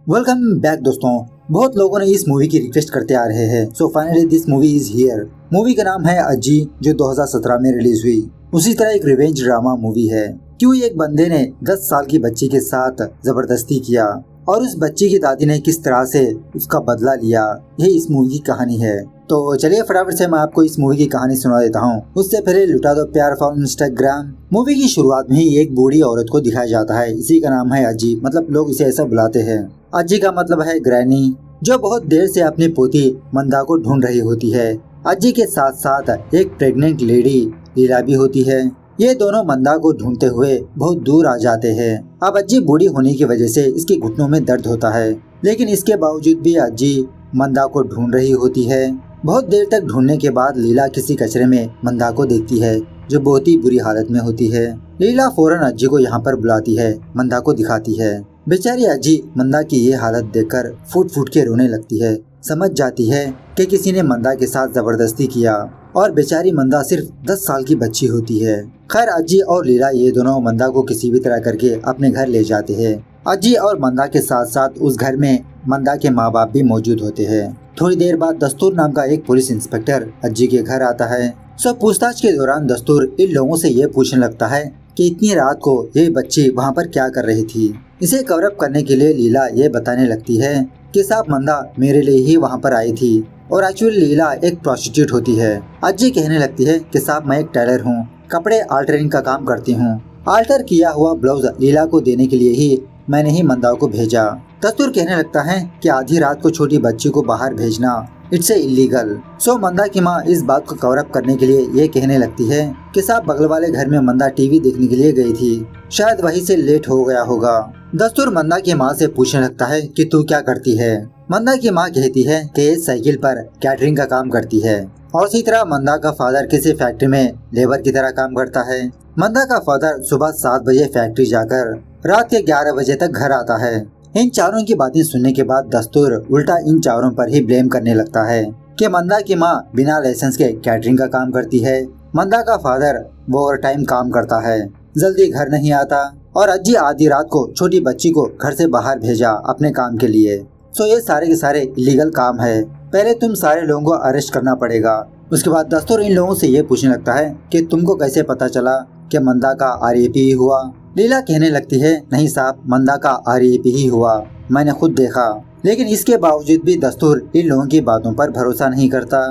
Welcome back दोस्तों। बहुत लोगों ने इस मूवी की रिक्वेस्ट करते आ रहे हैं, so finally this movie is here. Movie का नाम है अज्जी, जो 2017 में रिलीज हुई। उसी तरह एक रिवेंज ड्रामा मूवी है। क्यों एक बंदे ने 10 साल की बच्ची के साथ जबरदस्ती किया और उस बच्ची की दादी ने किस तरह से उसका बदला लिया, यही इस मूवी की कहानी है। तो चलिए फटाफट से मैं आपको इस मूवी की कहानी सुना देता हूँ। उससे पहले लुटा दो प्यार फॉर इंस्टाग्राम। मूवी की शुरुआत में ही एक बूढ़ी औरत को दिखाया जाता है। इसी का नाम है अज्जी, मतलब लोग इसे ऐसा बुलाते हैं। अज्जी का मतलब है ग्रैनी, जो बहुत देर से अपनी पोती मंदा को ढूंढ रही होती है। अज्जी के साथ साथ एक प्रेग्नेंट लेडी लीला भी होती है। ये दोनों मंदा को ढूंढते हुए बहुत दूर आ जाते हैं। अब अज्जी बूढ़ी होने की वजह से इसके घुटनों में दर्द होता है, लेकिन इसके बावजूद भी अज्जी मंदा को ढूंढ रही होती है। बहुत देर तक ढूंढने के बाद लीला किसी कचरे में मंदा को देखती है, जो बहुत ही बुरी हालत में होती है। लीला फौरन अज्जी को यहाँ पर बुलाती है, मंदा को दिखाती है। बेचारी अज्जी मंदा की ये हालत देखकर फूट फूट के रोने लगती है। समझ जाती है कि किसी ने मंदा के साथ जबरदस्ती किया और बेचारी मंदा सिर्फ 10 साल की बच्ची होती है। खैर अज्जी और लीला ये दोनों मंदा को किसी भी तरह करके अपने घर ले जाते हैं। अज्जी और मंदा के साथ साथ उस घर में मंदा के माँ बाप भी मौजूद होते हैं। थोड़ी देर बाद दस्तूर नाम का एक पुलिस इंस्पेक्टर अज्जी के घर आता है। सब पूछताछ के दौरान दस्तूर इन लोगों से ये पूछने लगता है कि इतनी रात को ये बच्ची वहाँ पर क्या कर रही थी। इसे कवर अप करने के लिए लीला ये बताने लगती है कि साहब मंदा मेरे लिए ही वहाँ पर आई थी और एक्चुअली लीला एक प्रोस्टिट्यूट होती है। अज्जी कहने लगती है कि साहब मैं एक टेलर हूँ, कपड़े आल्टरिंग का काम करती हूँ। आल्टर किया हुआ ब्लाउज लीला को देने के लिए ही मैंने ही मंदा को भेजा। दस्तूर कहने लगता है कि आधी रात को छोटी बच्ची को बाहर भेजना इट्स इलीगल। सो मंदा की माँ इस बात को कवर अप करने के लिए ये कहने लगती है कि साहब बगल वाले घर में मंदा टीवी देखने के लिए गई थी, शायद वहीं से लेट हो गया होगा। दस्तूर मंदा की माँ से पूछने लगता है कि तू क्या करती है। मंदा की माँ कहती है कि ये साइकिल पर कैटरिंग का काम करती है और इसी तरह मंदा का फादर किसी फैक्ट्री में लेबर की तरह काम करता है। मंदा का फादर सुबह 7 बजे फैक्ट्री जाकर रात के 11 बजे तक घर आता है। इन चारों की बातें सुनने के बाद दस्तूर उल्टा इन चारों पर ही ब्लेम करने लगता है कि मंदा की माँ बिना लाइसेंस के कैटरिंग का काम करती है, मंदा का फादर वो ओवर टाइम काम करता है, जल्दी घर नहीं आता और अज्जी आधी रात को छोटी बच्ची को घर से बाहर भेजा अपने काम के लिए। सो ये सारे के सारे इलीगल काम है, पहले तुम सारे लोगों को अरेस्ट करना पड़ेगा। उसके बाद दस्तूर इन लोगों से ये पूछने लगता है कि तुमको कैसे पता चला कि मंदा का RAP हुआ। लीला कहने लगती है नहीं साहब मंदा का RAP ही हुआ, मैंने खुद देखा। लेकिन इसके बावजूद भी दस्तूर इन लोगों की बातों पर भरोसा नहीं करता।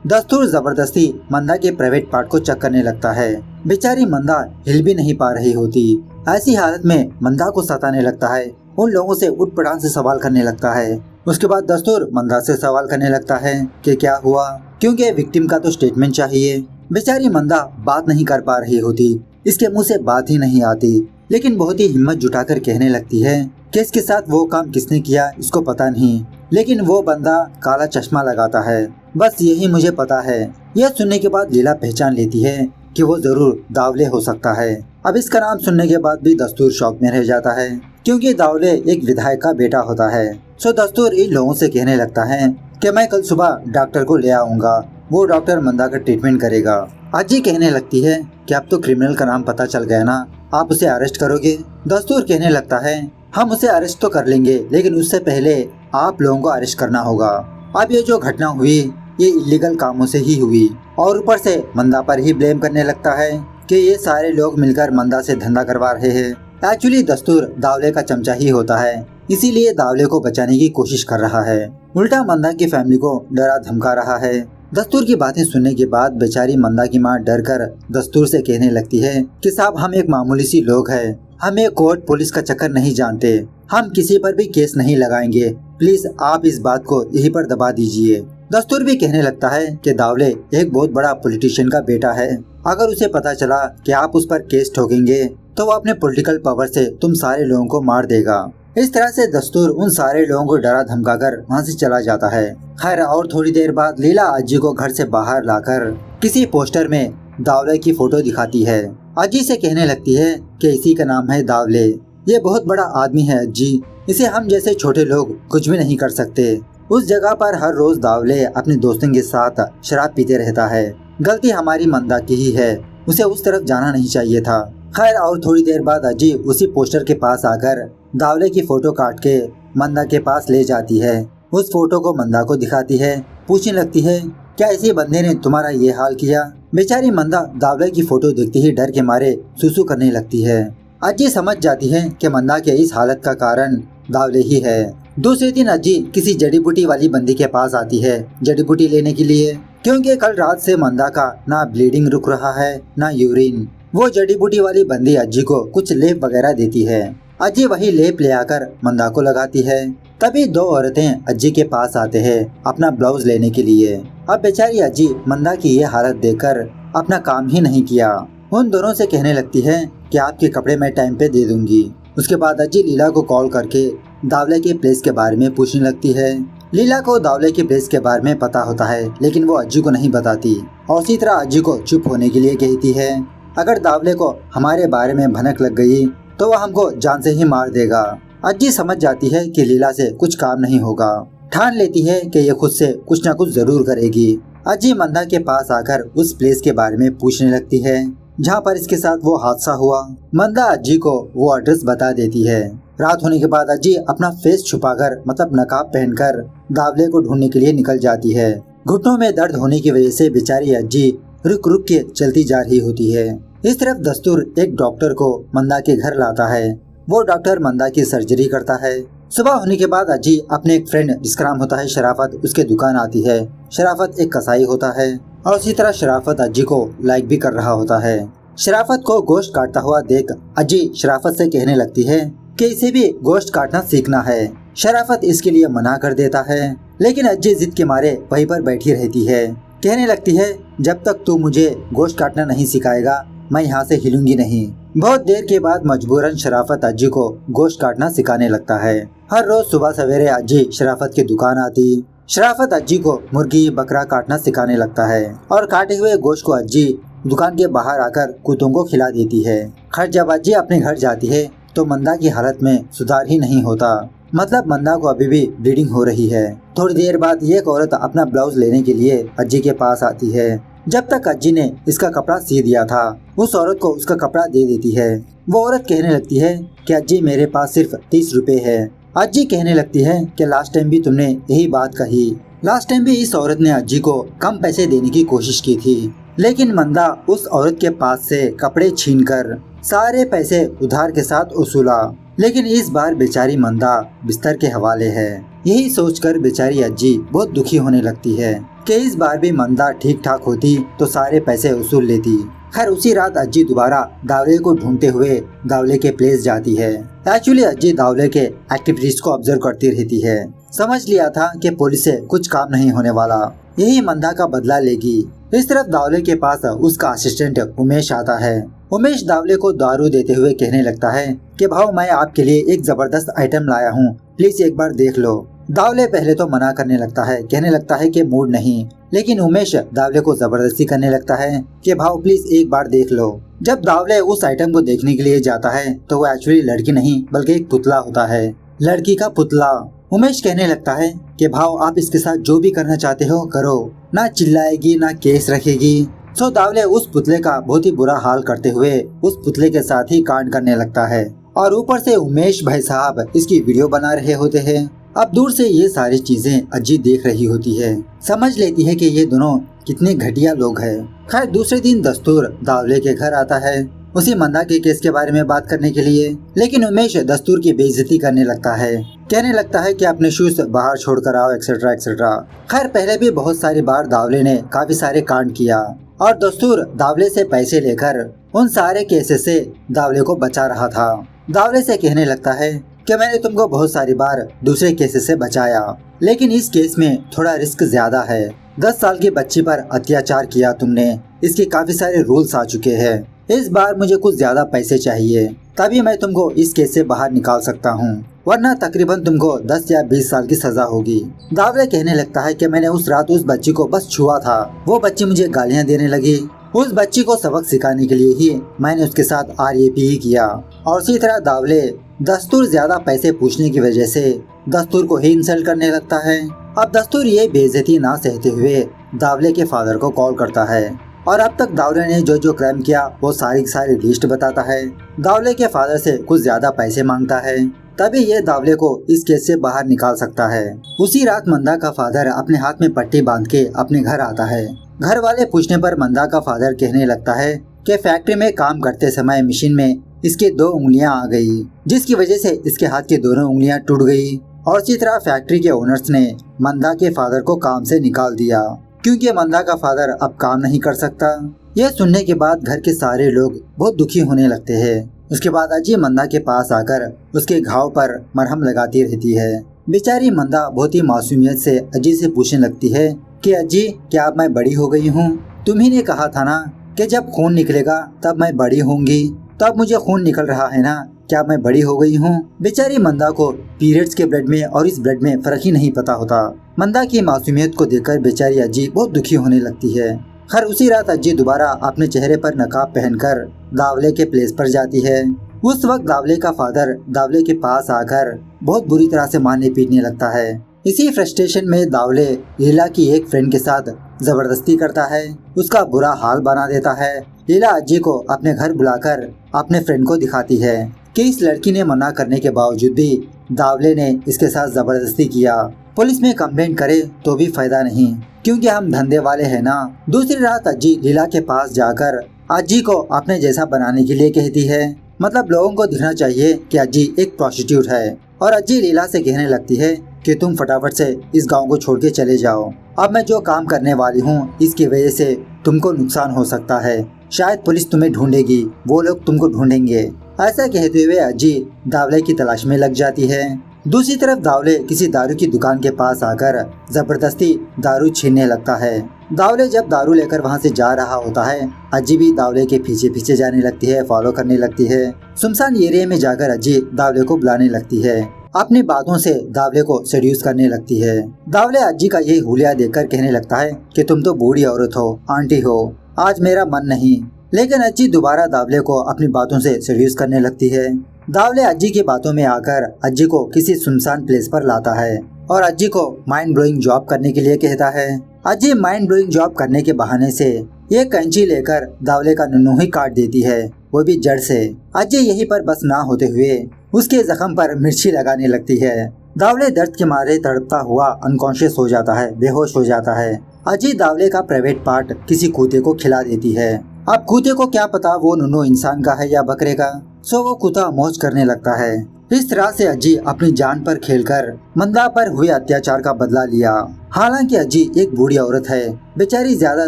दस्तूर जबरदस्ती मंदा के प्राइवेट पार्ट को चेक करने लगता है। बेचारी मंदा हिल भी नहीं पा रही होती। ऐसी हालत में मंदा को सताने लगता है, उन लोगों से उठपटांग से सवाल करने लगता है। उसके बाद दस्तूर मंदा से सवाल करने लगता है कि क्या हुआ, क्योंकि विक्टिम का तो स्टेटमेंट चाहिए। बेचारी मंदा बात नहीं कर पा रही होती, इसके मुंह से बात ही नहीं आती, लेकिन बहुत ही हिम्मत जुटाकर कहने लगती है कि इसके साथ वो काम किसने किया इसको पता नहीं, लेकिन वो बंदा काला चश्मा लगाता है, बस यही मुझे पता है। यह सुनने के बाद लीला पहचान लेती है कि वो जरूर दावले हो सकता है। अब इसका नाम सुनने के बाद भी दस्तूर शॉक में रह जाता है, क्योंकि दावले एक विधायक का बेटा होता है। सो दस्तूर इन लोगों से कहने लगता है कि मैं कल सुबह डॉक्टर को ले आऊंगा, वो डॉक्टर मंदा का ट्रीटमेंट करेगा। अज्जी कहने लगती है कि अब तो क्रिमिनल का नाम पता चल गया ना, आप उसे अरेस्ट करोगे। दस्तूर कहने लगता है हम उसे अरेस्ट तो कर लेंगे, लेकिन उससे पहले आप लोगों को अरेस्ट करना होगा। अब ये जो घटना हुई ये इलीगल कामों से ही हुई और ऊपर से मंदा पर ही ब्लेम करने लगता है कि ये सारे लोग मिलकर मंदा से धंधा करवा रहे हैं। एक्चुअली दस्तूर दावले का चमचा ही होता है, इसीलिए दावले को बचाने की कोशिश कर रहा है, उल्टा मंदा की फैमिली को डरा धमका रहा है। दस्तूर की बातें सुनने के बाद बेचारी मंदा की माँ डर कर दस्तूर से कहने लगती है कि साहब हम एक मामूली सी लोग हैं, हम एक कोर्ट पुलिस का चक्कर नहीं जानते, हम किसी पर भी केस नहीं लगाएंगे, प्लीज आप इस बात को यहीं पर दबा दीजिए। दस्तूर भी कहने लगता है कि दावले एक बहुत बड़ा पॉलिटिशियन का बेटा है, अगर उसे पता चला कि आप उस पर केस ठोकेंगे तो वो अपने पॉलिटिकल पावर से तुम सारे लोगों को मार देगा। इस तरह से दस्तूर उन सारे लोगों को डरा धमकाकर वहाँ से चला जाता है। खैर और थोड़ी देर बाद लीला अज्जी को घर से बाहर लाकर किसी पोस्टर में दावले की फोटो दिखाती है। अज्जी से कहने लगती है कि इसी का नाम है दावले, ये बहुत बड़ा आदमी है अज्जी, इसे हम जैसे छोटे लोग कुछ भी नहीं कर सकते। उस जगह पर हर रोज दावले अपने दोस्तों के साथ शराब पीते रहता है, गलती हमारी मंदा की ही है, उसे उस तरफ जाना नहीं चाहिए था। खैर और थोड़ी देर बाद अज्जी उसी पोस्टर के पास आकर दावले की फोटो काट के मंदा के पास ले जाती है। उस फोटो को मंदा को दिखाती है। पूछने लगती है, क्या इसी बंदे ने तुम्हारा ये हाल किया? बेचारी मंदा दावले की फोटो देखते ही डर के मारे सुसु करने लगती है। अज्जी समझ जाती है कि मंदा के इस हालत का कारण दावले ही है। दूसरे दिन अज्जी किसी जड़ी बूटी वाली बंदी के पास आती है जड़ी बूटी लेने के लिए, क्योंकि कल रात से मंदा का ना ब्लीडिंग रुक रहा है ना यूरिन। वो जड़ी बूटी वाली बंदी अज्जी को कुछ लेप वगैरह देती है। अज्जी वही लेप ले आकर मंदा को लगाती है। तभी दो औरतें अज्जी के पास आते हैं अपना ब्लाउज लेने के लिए। अब बेचारी अज्जी मंदा की ये हालत देखकर अपना काम ही नहीं किया। उन दोनों से कहने लगती है कि आपके कपड़े मैं टाइम पे दे दूंगी। उसके बाद अज्जी लीला को कॉल करके दावले के प्लेस के बारे में पूछने लगती है। लीला को दावले के प्लेस के बारे में पता होता है, लेकिन वो अज्जी को नहीं बताती और उसी तरह अज्जी को चुप होने के लिए कहती है, अगर दावले को हमारे बारे में भनक लग गई तो वह हमको जान से ही मार देगा। अज्जी समझ जाती है कि लीला से कुछ काम नहीं होगा। ठान लेती है कि ये खुद से कुछ न कुछ जरूर करेगी। अज्जी मंदा के पास आकर उस प्लेस के बारे में पूछने लगती है जहाँ पर इसके साथ वो हादसा हुआ। मंदा अज्जी को वो एड्रेस बता देती है। रात होने के बाद अज्जी अपना फेस छुपाकर मतलब नकाब पहनकर दावले को ढूंढने के लिए निकल जाती है। घुटनों में दर्द होने की वजह से बेचारी अज्जी रुक रुक के चलती जा रही होती है। इस तरफ दस्तूर एक डॉक्टर को मंदा के घर लाता है। वो डॉक्टर मंदा की सर्जरी करता है। सुबह होने के बाद अज्जी अपने एक फ्रेंड जिसका नाम होता है शराफत, उसके दुकान आती है। शराफत एक कसाई होता है और उसी तरह शराफत अज्जी को लाइक भी कर रहा होता है। शराफत को गोश्त काटता हुआ देख अज्जी शराफत से कहने लगती है कि इसे भी गोश्त काटना सीखना है। शराफत इसके लिए मना कर देता है, लेकिन अज्जी जिद के मारे वहीं पर बैठी रहती है। कहने लगती है, जब तक तू मुझे गोश्त काटना नहीं सिखाएगा मैं यहाँ से हिलूंगी नहीं। बहुत देर के बाद मजबूरन शराफत अज्जी को गोश्त काटना सिखाने लगता है। हर रोज सुबह सवेरे अज्जी शराफत की दुकान आती। शराफत अज्जी को मुर्गी बकरा काटना सिखाने लगता है और काटे हुए गोश्त को अज्जी दुकान के बाहर आकर कुत्तों को खिला देती है। खैर जब अज्जी अपने घर जाती है तो मंदा की हालत में सुधार ही नहीं होता। मतलब मंदा को अभी भी ब्लीडिंग हो रही है। थोड़ी देर बाद एक औरत अपना ब्लाउज लेने के लिए अज्जी के पास आती है। जब तक अज्जी ने इसका कपड़ा सी दिया था उस औरत को उसका कपड़ा दे देती है। वो औरत कहने लगती है कि अज्जी मेरे पास सिर्फ 30 रुपए है। अज्जी कहने लगती है कि लास्ट टाइम भी तुमने यही बात कही। लास्ट टाइम भी इस औरत ने अज्जी को कम पैसे देने की कोशिश की थी, लेकिन मंदा उस औरत के पास से कपड़े छीनकर सारे पैसे उधार के साथ वसूला। लेकिन इस बार बेचारी मंदा बिस्तर के हवाले है। यही सोचकर बेचारी अज्जी बहुत दुखी होने लगती है कि इस बार भी मंदा ठीक ठाक होती तो सारे पैसे वसूल लेती। खैर उसी रात अज्जी दोबारा दावले को ढूंढते हुए दावले के प्लेस जाती है। एक्चुअली अज्जी दावले के एक्टिविटीज को ऑब्जर्व करती रहती है। समझ लिया था कि पुलिस से कुछ काम नहीं होने वाला, यही मंदा का बदला लेगी। इस तरफ दावले के पास उसका असिस्टेंट उमेश आता है। उमेश दावले को दारू देते हुए कहने लगता है कि भाऊ मैं आपके लिए एक जबरदस्त आइटम लाया हूँ, प्लीज एक बार देख लो। दावले पहले तो मना करने लगता है, कहने लगता है कि मूड नहीं, लेकिन उमेश दावले को जबरदस्ती करने लगता है कि भाऊ प्लीज एक बार देख लो। जब दावले उस आइटम को देखने के लिए जाता है तो वो एक्चुअली लड़की नहीं बल्कि एक पुतला होता है, लड़की का पुतला। उमेश कहने लगता है कि भाव आप इसके साथ जो भी करना चाहते हो करो, ना चिल्लाएगी ना केस रखेगी। सो दावले उस पुतले का बहुत ही बुरा हाल करते हुए उस पुतले के साथ ही कांड करने लगता है और ऊपर से उमेश भाई साहब इसकी वीडियो बना रहे होते हैं। अब दूर से ये सारी चीजें अज्जी देख रही होती है, समझ लेती है कि ये दोनों कितने घटिया लोग हैं। खैर दूसरे दिन दस्तूर दावले के घर आता है उसी मंदा के केस के बारे में बात करने के लिए, लेकिन उमेश दस्तूर की बेइज्जती करने लगता है, कहने लगता है कि अपने शूज बाहर छोड़कर आओ एक्सेट्रा एक्सेट्रा। खैर पहले भी बहुत सारी बार दावले ने काफी सारे कांड किया और दस्तूर दावले से पैसे लेकर उन सारे केसेस से दावले को बचा रहा था। दावले से कहने लगता है कि मैंने तुमको बहुत सारी बार दूसरे केसेस से बचाया, लेकिन इस केस में थोड़ा रिस्क ज्यादा है। 10 साल की बच्ची पर अत्याचार किया तुमने, इसके काफी सारे रूल्स आ चुके हैं। इस बार मुझे कुछ ज्यादा पैसे चाहिए, तभी मैं तुमको इस केस से बाहर निकाल सकता हूँ, वरना तकरीबन तुमको 10 या 20 साल की सजा होगी। दावले कहने लगता है कि मैंने उस रात उस बच्ची को बस छुआ था, वो बच्ची मुझे गालियाँ देने लगी। उस बच्ची को सबक सिखाने के लिए ही मैंने उसके साथ RAP ही किया। और उसी तरह दावले दस्तूर ज्यादा पैसे पूछने की वजह से दस्तूर को ही इंसल्ट करने लगता है। अब दस्तूर ये बेइज्जती ना सहते हुए दावले के फादर को कॉल करता है और अब तक दावले ने जो जो क्राइम किया वो सारी लिस्ट बताता है। दावले के फादर से कुछ ज्यादा पैसे मांगता है तभी ये दावले को इस केस से बाहर निकाल सकता है। उसी रात मंदा का फादर अपने हाथ में पट्टी बांध के अपने घर आता है। घर वाले पूछने पर मंदा का फादर कहने लगता है कि फैक्ट्री में काम करते समय मशीन में इसके 2 उंगलियां आ गई, जिसकी वजह से इसके हाथ की दोनों उंगलियां टूट गई। और इसी तरह फैक्ट्री के ओनर्स ने मंदा के फादर को काम से निकाल दिया, क्योंकि मंदा का फादर अब काम नहीं कर सकता। यह सुनने के बाद घर के सारे लोग बहुत दुखी होने लगते हैं। उसके बाद अज्जी मंदा के पास आकर उसके घाव पर मरहम लगाती रहती है। बेचारी मंदा बहुत ही मासूमियत से अज्जी से पूछने लगती है कि अज्जी, क्या अब मैं बड़ी हो गई हूँ? तुम्ही ने कहा था ना कि जब खून निकलेगा तब मैं बड़ी होंगी, तो अब मुझे खून निकल रहा है ना, क्या मैं बड़ी हो गई हूँ? बेचारी मंदा को पीरियड्स के ब्लड में और इस ब्लड में फर्क ही नहीं पता होता। मंदा की मासूमियत को देखकर बेचारी अज्जी बहुत दुखी होने लगती है। खैर उसी रात अज्जी दोबारा अपने चेहरे पर नकाब पहनकर दावले के प्लेस पर जाती है। उस वक्त दावले का फादर दावले के पास आकर बहुत बुरी तरह से मारने पीटने लगता है। इसी फ्रस्ट्रेशन में दावले लीला की एक फ्रेंड के साथ जबरदस्ती करता है, उसका बुरा हाल बना देता है। लीला अज्जी को अपने घर बुलाकर अपने फ्रेंड को दिखाती है कि इस लड़की ने मना करने के बावजूद भी दावले ने इसके साथ जबरदस्ती किया। पुलिस में कंप्लेंट करे तो भी फायदा नहीं, क्योंकि हम धंधे वाले हैं ना। दूसरी रात अज्जी लीला के पास जाकर अज्जी को अपने जैसा बनाने के लिए कहती है, मतलब लोगों को दिखना चाहिए कि अज्जी एक प्रोस्टिट्यूट है। और अज्जी लीला से कहने लगती है कि तुम फटाफट से इस गांव को छोड़ के चले जाओ। अब मैं जो काम करने वाली हूँ इसकी वजह से तुमको नुकसान हो सकता है, शायद पुलिस तुम्हें ढूंढेगी, वो लोग तुमको ढूंढेंगे। ऐसा कहते हुए अज्जी दावले की तलाश में लग जाती है। दूसरी तरफ दावले किसी दारू की दुकान के पास आकर जबरदस्ती दारू छीनने लगता है। दावले जब दारू लेकर वहां से जा रहा होता है, अज्जी भी दावले के पीछे पीछे जाने लगती है, फॉलो करने लगती है। सुनसान एरिया में जाकर अज्जी दावले को बुलाने लगती है, अपनी बातों से दावले को सेड्यूस करने लगती है। दावले अज्जी का ये हुलिया देखकर कहने लगता है कि तुम तो बूढ़ी औरत हो, आंटी हो, आज मेरा मन नहीं। लेकिन अज्जी दोबारा दावले को अपनी बातों से सेड्यूस करने लगती है। दावले अज्जी की बातों में आकर अज्जी को किसी सुनसान प्लेस पर लाता है और अज्जी को माइंड ब्लोइंग जॉब करने के लिए कहता है। अज्जी माइंड ब्लोइंग जॉब करने के बहाने से एक कैंची लेकर दावले का नुन्नू ही काट देती है, वो भी जड़ से। अज्जी यहीं पर बस ना होते हुए उसके जख्म पर मिर्ची लगाने लगती है। दावले दर्द के मारे तड़पता हुआ अनकॉन्शियस हो जाता है, बेहोश हो जाता है। अज्जी दावले का प्राइवेट पार्ट किसी कुत्ते को खिला देती है। अब कुत्ते को क्या पता वो नुन्नू इंसान का है या बकरे का, सो वो कुत्ता मौज करने लगता है। इस तरह से अज्जी अपनी जान पर खेलकर मंदा पर हुए अत्याचार का बदला लिया। हालांकि अज्जी एक बूढ़ी औरत है, बेचारी ज्यादा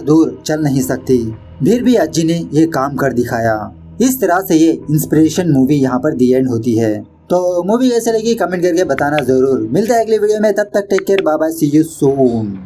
दूर चल नहीं सकती, फिर भी अज्जी ने ये काम कर दिखाया। इस तरह से ये इंस्पिरेशन मूवी यहाँ पर दी एंड होती है। तो मूवी कैसे लगी कमेंट करके बताना जरूर। मिलता है अगली वीडियो में, तब तक take care, bye bye, see you soon.